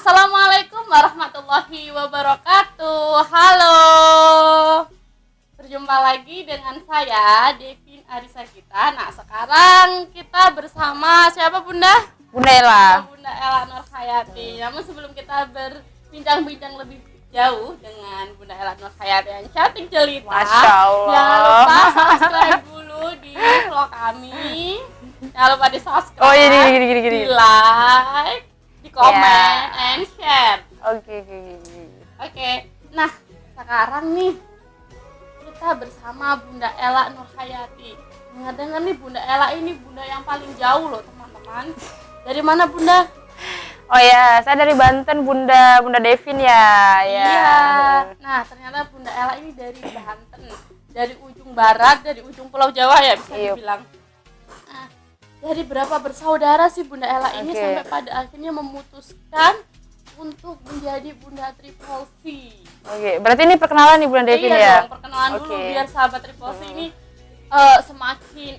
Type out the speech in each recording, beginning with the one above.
Assalamualaikum warahmatullahi wabarakatuh. Halo. Berjumpa lagi dengan saya Devin Arisa kita. Nah, sekarang kita bersama siapa Bunda? Bunda Ella. Bunda Ella Nurhayati. Namun sebelum kita berbincang-bincang lebih jauh dengan Bunda Ella Nurhayati yang cantik jelita, Masya Allah. jangan lupa subscribe dulu di vlog kami. Jangan lupa di subscribe, Oh iya, gini. di like, di komen, and share. Oke. Oke, nah sekarang nih kita bersama Bunda Ella Nurhayati. Dengar-dengar nih Bunda Ella ini bunda yang paling jauh loh teman-teman. Dari mana Bunda? Oh ya, saya dari Banten, Bunda Devin ya. Iya. Nah ternyata Bunda Ella ini dari Banten, dari ujung barat, dari ujung Pulau Jawa ya bisa dibilang. Nah, dari berapa bersaudara sih Bunda Ella ini sampai pada akhirnya memutuskan untuk menjadi Bunda Triple C? Oke, berarti ini perkenalan nih Bunda Devin ya? Iya dong, perkenalan dulu biar sahabat Triple C ini semakin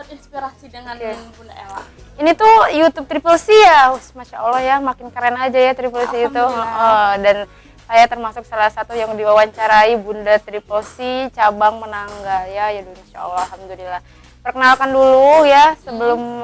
terinspirasi dengan Bunda Ella. Ini tuh YouTube Triple C ya, Masya Allah ya, makin keren aja ya Triple C itu. Dan saya termasuk salah satu yang diwawancarai Bunda Triple C cabang Menangga ya, Masya Allah, Alhamdulillah. Perkenalkan dulu ya sebelum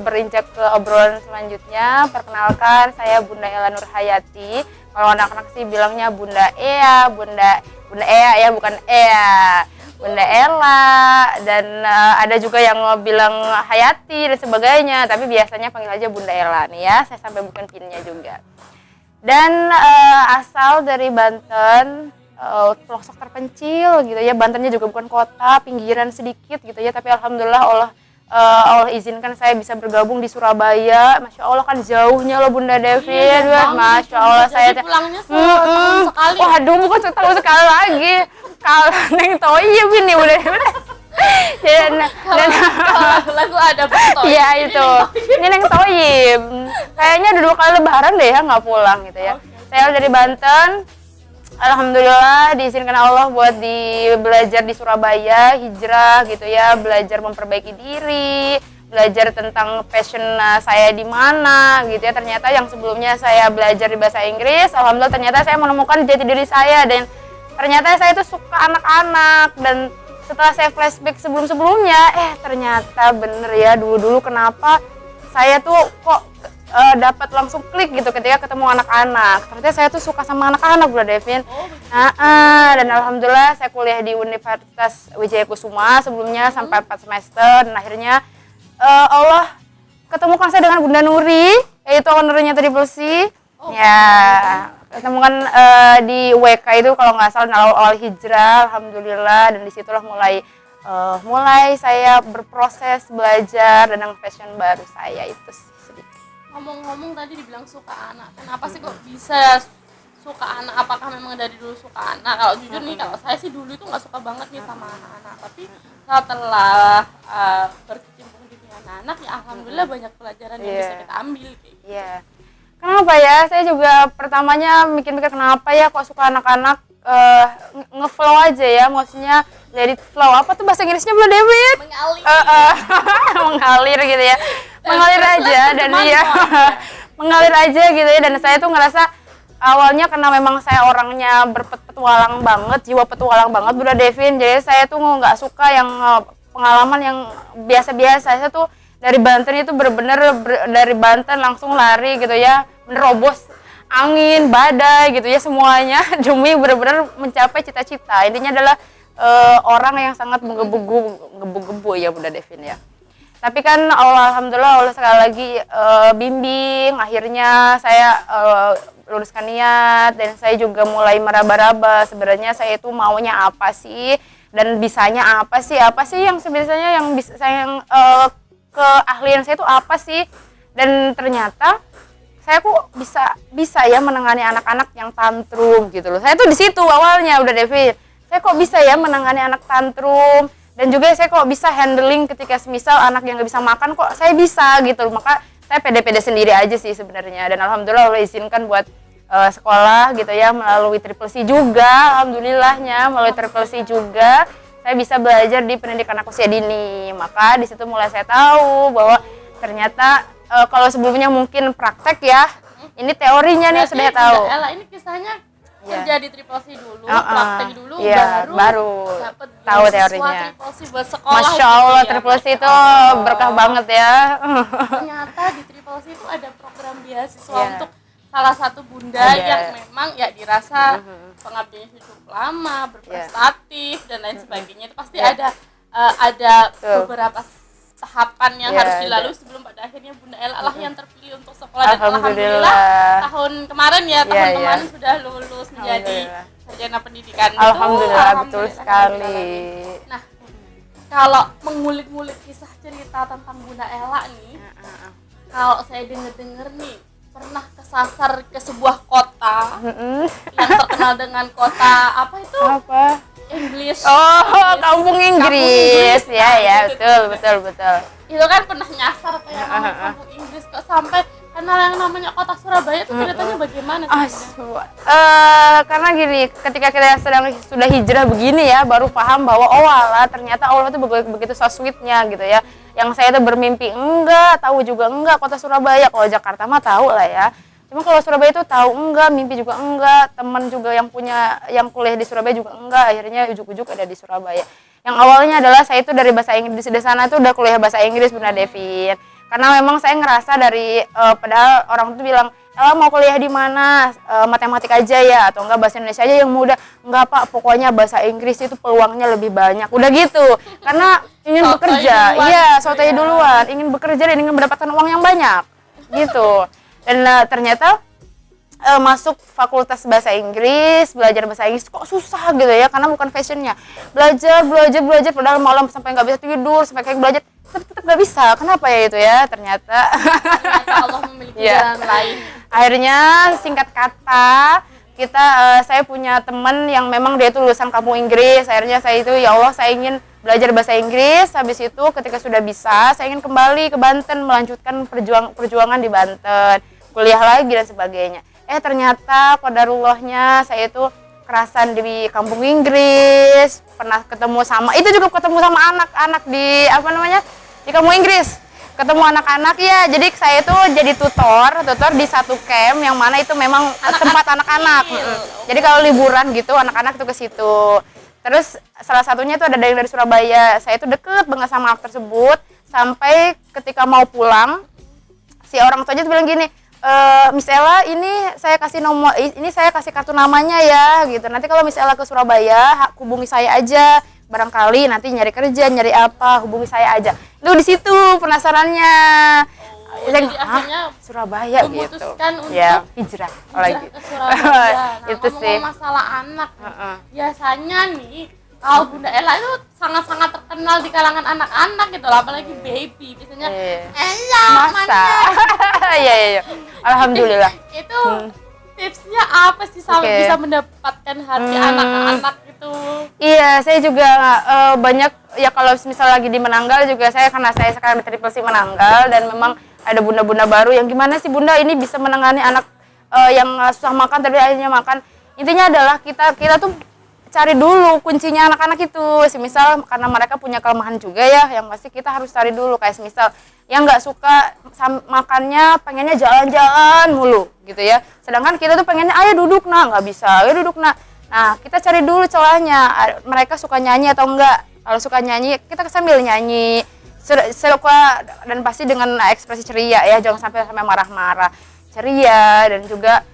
berinjak ke obrolan selanjutnya. Perkenalkan, saya Bunda Ella Nurhayati. Kalau anak-anak sih bilangnya Bunda Ea, Bunda Ea ya, bukan Ea. Bunda Ella, dan ada juga yang bilang Hayati dan sebagainya, tapi biasanya panggil aja Bunda Ella nih ya. Saya sampai bukan pinnya juga. Dan asal dari Banten, pelosok terpencil gitu ya. Bantennya juga bukan kota, pinggiran sedikit gitu ya, tapi alhamdulillah Allah izinkan saya bisa bergabung di Surabaya. Masya Allah kan jauhnya loh Bunda Devin. Masya Allah saya pulangnya setahun sekali. Waduh, bukan setahun sekali lagi. Kalau Neng Toyib ini Bunda Devin. Dan lagu ada betul. Iya itu. Ini Neng Toyib. Kayaknya udah 2 kali lebaran deh ya nggak pulang gitu ya. Saya dari Banten. Alhamdulillah diizinkan Allah buat belajar di Surabaya, hijrah gitu ya, belajar memperbaiki diri, belajar tentang passion saya di mana gitu ya. Ternyata yang sebelumnya saya belajar di bahasa Inggris, alhamdulillah ternyata saya menemukan jati diri saya, dan ternyata saya itu suka anak-anak. Dan setelah saya flashback sebelum-sebelumnya, ternyata bener ya, dulu-dulu kenapa saya tuh kok dapat langsung klik gitu ketika ketemu anak-anak. Ternyata saya tuh suka sama anak-anak Bunda Devin. Dan alhamdulillah saya kuliah di Universitas Wijaya Kusuma sebelumnya sampai 4 semester, dan akhirnya Allah ketemukan saya dengan Bunda Nuri, yaitu ownernya Triple C. Ketemukan di WK itu kalau nggak salah awal hijrah, alhamdulillah, dan disitulah mulai saya berproses belajar dan passion baru saya itu sih. Ngomong-ngomong tadi dibilang suka anak, kenapa sih kok bisa suka anak? Apakah memang dari dulu suka anak? Kalau jujur nih, kalau saya sih dulu itu nggak suka banget nih sama anak-anak, tapi setelah berkecimpung di dunia anak ya alhamdulillah banyak pelajaran yang bisa kita ambil kayak gitu. Kenapa ya? Saya juga pertamanya mikir-mikir kenapa ya kok suka anak-anak, ngeflow aja ya, maksudnya jadi flow, apa tuh bahasa Inggrisnya Bunda Devin? Mengalir gitu ya. Mengalir aja, dan mengalir aja gitu ya. Dan saya tuh ngerasa awalnya karena memang saya orangnya berpetualang banget, jiwa petualang banget Bunda Devin, jadi saya tuh nggak suka yang pengalaman yang biasa-biasa. Saya tuh dari Banten itu bener-bener dari Banten langsung lari gitu ya, menerobos angin, badai gitu ya, semuanya demi bener-bener mencapai cita-cita. Intinya adalah orang yang sangat menggebu-gebu ya Bunda Devin ya. Tapi kan alhamdulillah Allah sekali lagi bimbing, akhirnya saya luruskan niat, dan saya juga mulai meraba-raba sebenarnya saya itu maunya apa sih, dan bisanya apa sih yang sebenarnya yang bisa saya keahlian saya itu apa sih. Dan ternyata saya kok bisa ya menangani anak-anak yang tantrum gitu loh. Saya tuh di situ awalnya Udah Devin. Saya kok bisa ya menangani anak tantrum, dan juga saya kok bisa handling ketika semisal anak yang nggak bisa makan, kok saya bisa gitu loh. Maka saya pede-pede sendiri aja sih sebenarnya, dan alhamdulillah Allah izinkan buat sekolah gitu ya melalui Triple C juga. Alhamdulillahnya melalui Triple C juga saya bisa belajar di pendidikan anak usia dini. Maka di situ mulai saya tahu bahwa ternyata kalau sebelumnya mungkin praktek ya, Ini teorinya nih sudah Berarti tahu. Bunda Ella ini kisahnya Iya. kerja di Triple C dulu, Heeh. praktek dulu, Iya, baru dapet tahu beasiswa teorinya. Triple C buat sekolah. Masya gitu Allah, ya. Triple C itu Masya Allah. berkah banget ya. Ternyata di Triple C itu ada program beasiswa Iya. untuk salah satu bunda Ada. yang memang ya dirasa pengabdiannya cukup lama, berprestatif dan lain sebagainya. Itu pasti Iya. ada Betul. beberapa tahapan yang Iya, harus dilalui ada. sebelum pada akhirnya Bunda Ella lah yang terpilih untuk sekolah, dan Alhamdulillah. alhamdulillah tahun kemarin ya, tahun Iya, iya. kemarin sudah lulus menjadi Alhamdulillah. sarjana pendidikan. Itu Alhamdulillah, betul alhamdulillah, sekali. alhamdulillah. Nah, kalau mengulik-ngulik kisah cerita tentang Bunda Ella nih, kalau saya denger-denger nih, pernah kesasar ke sebuah kota yang terkenal dengan kota apa itu? Apa? English. Oh, kampung Inggris. Kampung Ya, Nah, ya, gitu. betul. Itu kan pernah nyasar kayak namanya kampung Inggris, kok sampai kenal yang namanya kota Surabaya itu ceritanya bagaimana sih? Bunda? Karena gini, ketika kita sudah hijrah begini ya, baru paham bahwa oh alah, ternyata Allah itu begitu so sweetnya gitu ya. Yang saya tuh bermimpi enggak, tahu juga enggak kota Surabaya. Kalau Jakarta mah tahu lah ya. Cuma kalau Surabaya itu tahu enggak, mimpi juga enggak, teman juga yang kuliah di Surabaya juga enggak, akhirnya ujuk-ujuk ada di Surabaya. Yang awalnya adalah saya itu dari bahasa Inggris, di sana tuh udah kuliah bahasa Inggris Bunda Devin. Karena memang saya ngerasa dari padahal orang tuh bilang, "Ella mau kuliah di mana? Matematik aja ya atau enggak bahasa Indonesia aja yang mudah." Enggak, Pak, pokoknya bahasa Inggris itu peluangnya lebih banyak. Udah gitu. Karena ingin Sotoy bekerja. duluan Iya, gitu sotoy ya. duluan, ingin bekerja dan ingin mendapatkan uang yang banyak. Gitu. Dan ternyata masuk fakultas bahasa Inggris, belajar bahasa Inggris kok susah gitu ya, karena bukan fashionnya. Belajar padahal malam sampai nggak bisa tidur, sampai kayak belajar tetap nggak bisa. Kenapa ya itu ya? Ternyata Allah memiliki Iya. jalan lain. akhirnya singkat kata saya punya teman yang memang dia itu lulusan kampung Inggris. Akhirnya saya itu ya Allah, saya ingin belajar bahasa Inggris. Habis itu ketika sudah bisa, saya ingin kembali ke Banten melanjutkan perjuangan di Banten, kuliah lagi dan sebagainya. Ternyata qadarullahnya saya itu kerasan di kampung Inggris, pernah ketemu sama anak-anak di di kampung Inggris, ketemu anak-anak ya. Jadi saya itu jadi tutor di satu camp yang mana itu memang tempat anak-anak. Jadi kalau liburan gitu anak-anak tuh ke situ. Terus salah satunya itu ada dari Surabaya. Saya itu deket banget sama anak tersebut, sampai ketika mau pulang si orang tuanya tuh bilang gini, Miss Ella, ini saya kasih kartu namanya ya gitu. Nanti kalau Miss Ella ke Surabaya, hubungi saya aja. Barangkali nanti nyari kerja, nyari apa, hubungi saya aja. Lu di situ penasarannya. Jadi akhirnya Surabaya gitu. memutuskan untuk Ya, hijrah hijrah ke Surabaya. Nah, Itu sih. ngomong masalah anak, biasanya nih kalau Bunda Ella itu sangat-sangat terkenal di kalangan anak-anak gitu loh, apalagi baby. Biasanya Ella Masa? Iya. Alhamdulillah. Itu tipsnya apa sih sampai bisa mendapatkan hati anak-anak itu? Iya, saya juga banyak ya, kalau misal lagi di Menanggal juga karena saya sekarang di Triple C Menanggal, dan memang ada bunda-bunda baru yang gimana sih Bunda ini bisa menangani anak yang susah makan tapi akhirnya makan. Intinya adalah kita tuh cari dulu kuncinya anak-anak itu. Misal karena mereka punya kelemahan juga ya, yang pasti kita harus cari dulu. Kayak misal yang nggak suka makannya, pengennya jalan-jalan mulu gitu ya. Sedangkan kita tuh pengennya ayo duduk nah, nggak bisa, ayo duduk nah. Nah, kita cari dulu celahnya. Mereka suka nyanyi atau enggak? Kalau suka nyanyi, kita sambil nyanyi. Suka dan pasti dengan ekspresi ceria ya, jangan sampai marah-marah. Ceria, dan juga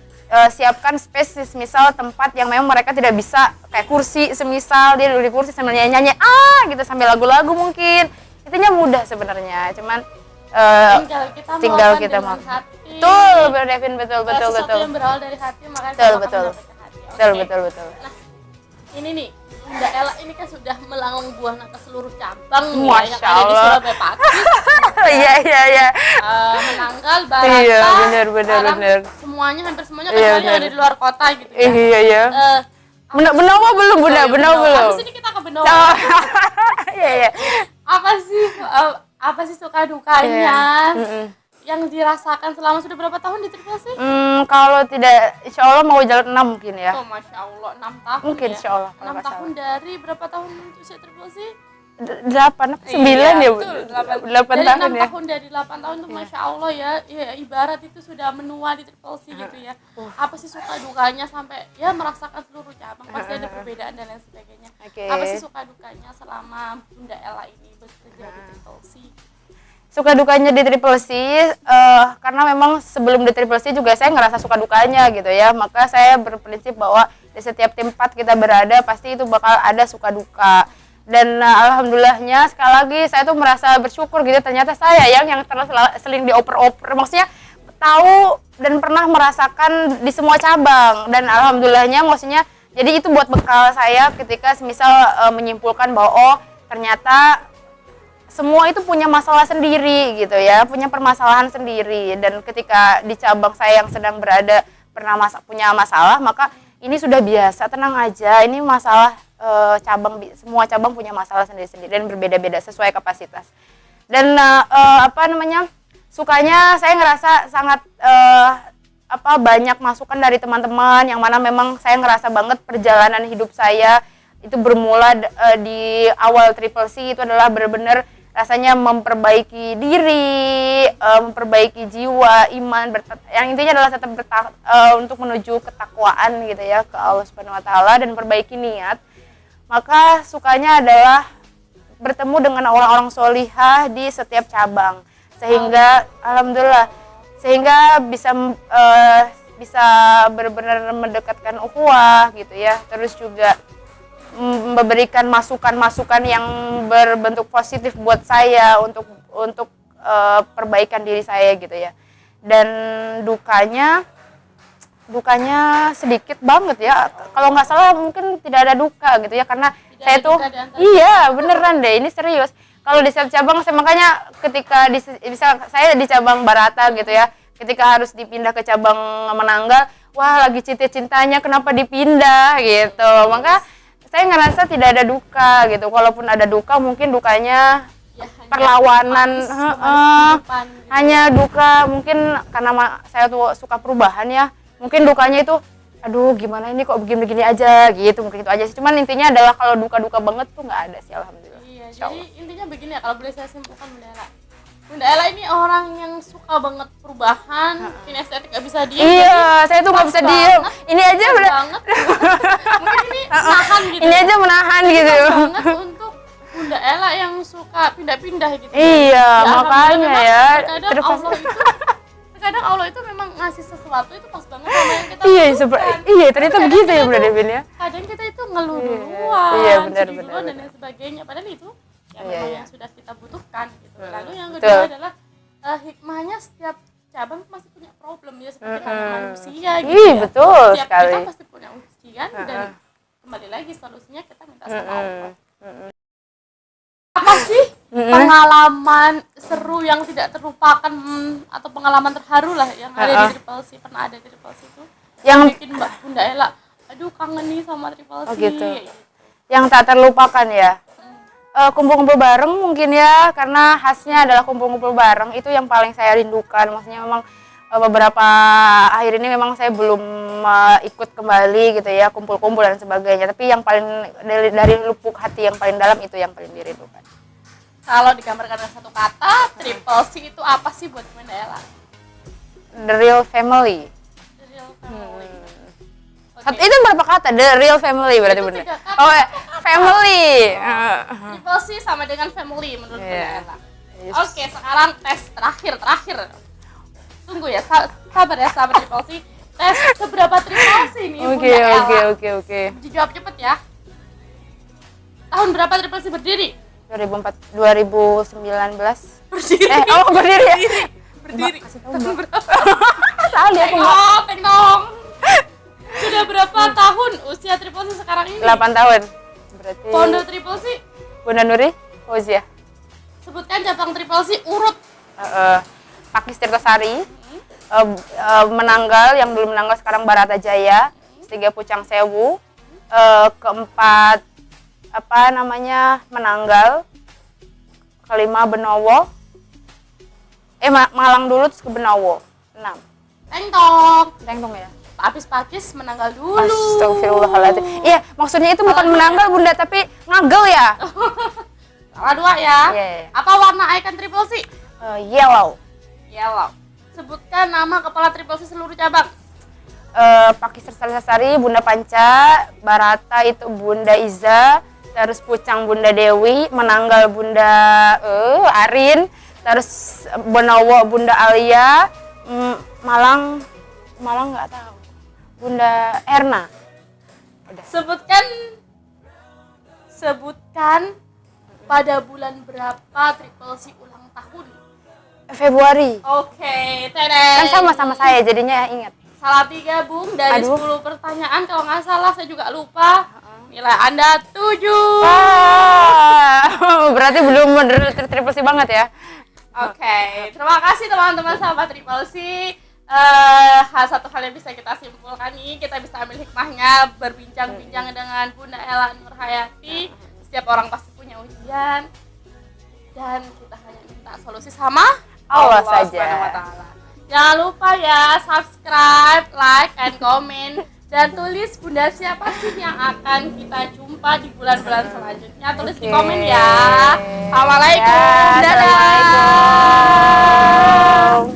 siapkan space, misal tempat yang memang mereka tidak bisa, kayak kursi, semisal dia duduk di kursi sambil nyanyi gitu, sambil lagu-lagu mungkin. Intinya mudah sebenarnya, cuman tinggal kita melakukan dengan hati. Betul, Devin, betul. Sesuatu yang berawal dari hati, makanya Betul. hati. Betul. Nah, ini nih Bunda Ella ini kan sudah melanglang buana ke seluruh cabang nih, Masya yang ada di Allah. Surabaya Pakis, Iya. Menanggal, Barata, Iya, sekarang benar. semuanya, hampir semuanya Iya, kecuali yang ada di luar kota gitu ya. Iya. Benowo belum, Bunda? Benowo belum? Habis ini kita ke Benowo. Iya. Apa sih suka dukanya Iya. yang dirasakan selama sudah berapa tahun di Triple C? Kalau tidak, insya Allah mau jalan 6 mungkin ya. Oh, Masya Allah, 6 tahun Mungkin ya? insya Allah, kalau 6 nggak tahun dari berapa tahun usia Triple C? 8 apa 9 ya Bu? 8 dari tahun 6 ya. tahun dari 8 tahun tuh Masya Allah ya, ya ibarat itu sudah menua di Triple C gitu ya. Apa sih suka dukanya sampai ya merasakan seluruh cabang pasti ada perbedaan dan lain sebagainya. Oke. Apa sih suka dukanya selama Bunda Ella ini bekerja di Triple C? Suka dukanya di Triple C karena memang sebelum di Triple C juga saya ngerasa suka dukanya gitu ya. Maka saya berprinsip bahwa di setiap tempat kita berada pasti itu bakal ada suka duka. Dan alhamdulillahnya sekali lagi saya tuh merasa bersyukur gitu, ternyata saya yang seling dioper-oper, maksudnya tahu dan pernah merasakan di semua cabang, dan alhamdulillahnya maksudnya jadi itu buat bekal saya ketika semisal menyimpulkan bahwa oh ternyata semua itu punya masalah sendiri gitu ya, punya permasalahan sendiri, dan ketika di cabang saya yang sedang berada punya masalah, maka ini sudah biasa, tenang aja, ini masalah semua cabang punya masalah sendiri-sendiri dan berbeda-beda sesuai kapasitas. Dan sukanya saya ngerasa sangat banyak masukan dari teman-teman, yang mana memang saya ngerasa banget perjalanan hidup saya itu bermula di awal Triple C itu adalah benar-benar rasanya memperbaiki diri, memperbaiki jiwa, iman, yang intinya adalah tetap untuk menuju ketakwaan gitu ya ke Allah Subhanahu Wa Taala dan perbaiki niat. Maka sukanya adalah bertemu dengan orang-orang solihah di setiap cabang, sehingga alhamdulillah bisa benar-benar mendekatkan ukhuwah gitu ya, terus juga memberikan masukan-masukan yang berbentuk positif buat saya untuk perbaikan diri saya gitu ya. Dan dukanya sedikit banget ya, kalau nggak salah mungkin tidak ada duka gitu ya, karena tidak saya tuh iya beneran deh, ini serius. Kalau di setiap cabang saya makanya ketika saya di cabang Barata gitu ya, ketika harus dipindah ke cabang Menanggal, wah lagi cinta-cintanya kenapa dipindah gitu, maka saya ngerasa tidak ada duka gitu. Kalaupun ada duka mungkin dukanya ya, perlawanan, hanya duka mungkin karena saya tuh suka perubahan ya. Mungkin dukanya itu, aduh gimana ini kok begini-begini aja gitu, mungkin itu aja sih. Cuman intinya adalah kalau duka-duka banget tuh nggak ada sih, alhamdulillah. Iya, jadi intinya begini ya, kalau boleh saya simpulkan Bunda Ella ini orang yang suka banget perubahan, kinestetik gak bisa diem. Iya, saya tuh nggak bisa diem. Ini aja udah banget. Mungkin ini menahan gitu. Ini aja menahan gitu. Banget untuk Bunda Ella yang suka pindah-pindah gitu. Iya, makanya ya. Kadang Allah itu memang ngasih sesuatu itu pas banget sama yang kita butuhkan. Iya, ternyata begitu ya Bunda Devin ya. Kadang kita itu ngeluh duluan, iya, benar, dan lain sebagainya. Padahal itu yang memang yang sudah kita butuhkan gitu. Lalu yang kedua adalah hikmahnya setiap cabang pasti punya problem ya, seperti manusia gitu ya. Betul setiap sekali. kita pasti punya ujian dan kembali lagi solusinya kita minta sama Allah. Apa sih pengalaman seru yang tidak terlupakan atau pengalaman terharu lah yang ada di Triple C, pernah ada di Triple C itu yang bikin Bunda Ella aduh kangen nih sama Triple C gitu. Yang tak terlupakan ya, kumpul-kumpul bareng mungkin ya, karena khasnya adalah kumpul-kumpul bareng, itu yang paling saya rindukan. Maksudnya memang beberapa akhir ini memang saya belum ikut kembali gitu ya, kumpul-kumpul dan sebagainya, tapi yang paling dari lubuk hati yang paling dalam itu yang paling dirindukan. Kalau digambarkan dengan satu kata, Triple C itu apa sih buat Bunda Ella? The real family. The real family. Itu berapa kata? The real family berarti Bunda. Oh, family. Triple C sama dengan family menurut Bunda Ella. Oke, sekarang tes terakhir. Tunggu ya, sabar ya sahabat Triple C. Tes seberapa Triple C nih Bunda Ella? Oke. Dijawab cepet ya. Tahun berapa Triple C berdiri? 2019. Berdiri. Berdiri ya? Berdiri. Kasih tahu Mbak. Salah aku Tengdong. Sudah berapa tahun usia Triple C sekarang ini? 8 tahun. Berarti Founder Triple C? Bunda Nuri Fauzia. Sebutkan cabang Triple C urut. Pakis Tirtosari, Menanggal yang dulu Menanggal sekarang Barata Jaya, ketiga Pucang Sewu, keempat Menanggal, kelima Benowo, Malang dulu terus ke Benowo, 6. Tengtong ya. Pakis Menanggal dulu. Astagfirullahaladzim. Iya, maksudnya itu bukan Menanggal Bunda, tapi ngagel ya. Salah 2 ya. Yeah. Apa warna icon Triple C? Yellow. Yellow. Sebutkan nama kepala Triple C seluruh cabang. Pakisar Sari, Bunda Panca, Barata itu Bunda Iza, terus Pucang Bunda Dewi, Menanggal Bunda Arin, terus Bonowo Bunda Alia, Malang nggak tahu, Bunda Erna. Udah. Sebutkan pada bulan berapa Triple C ulang tahun. Februari. Oke, tedeng. Kan sama saya jadinya ingat. Salah 3 Bung dari Aduh. 10 pertanyaan, kalau nggak salah saya juga lupa. Nilai Anda 7. Berarti belum Triple C banget ya. Oke, terima kasih teman-teman sahabat Triple C. Satu hal yang bisa kita simpulkan nih, kita bisa ambil hikmahnya berbincang-bincang dengan Bunda Ella Nurhayati. Setiap orang pasti punya ujian dan kita hanya minta solusi sama Allah saja. Subhanahu wa Ta'ala. Jangan lupa ya subscribe, like, and comment, dan tulis Bunda siapa sih yang akan kita jumpa di bulan-bulan selanjutnya. Tulis di komen ya. Assalamualaikum. Ya, Dadah. Assalamualaikum.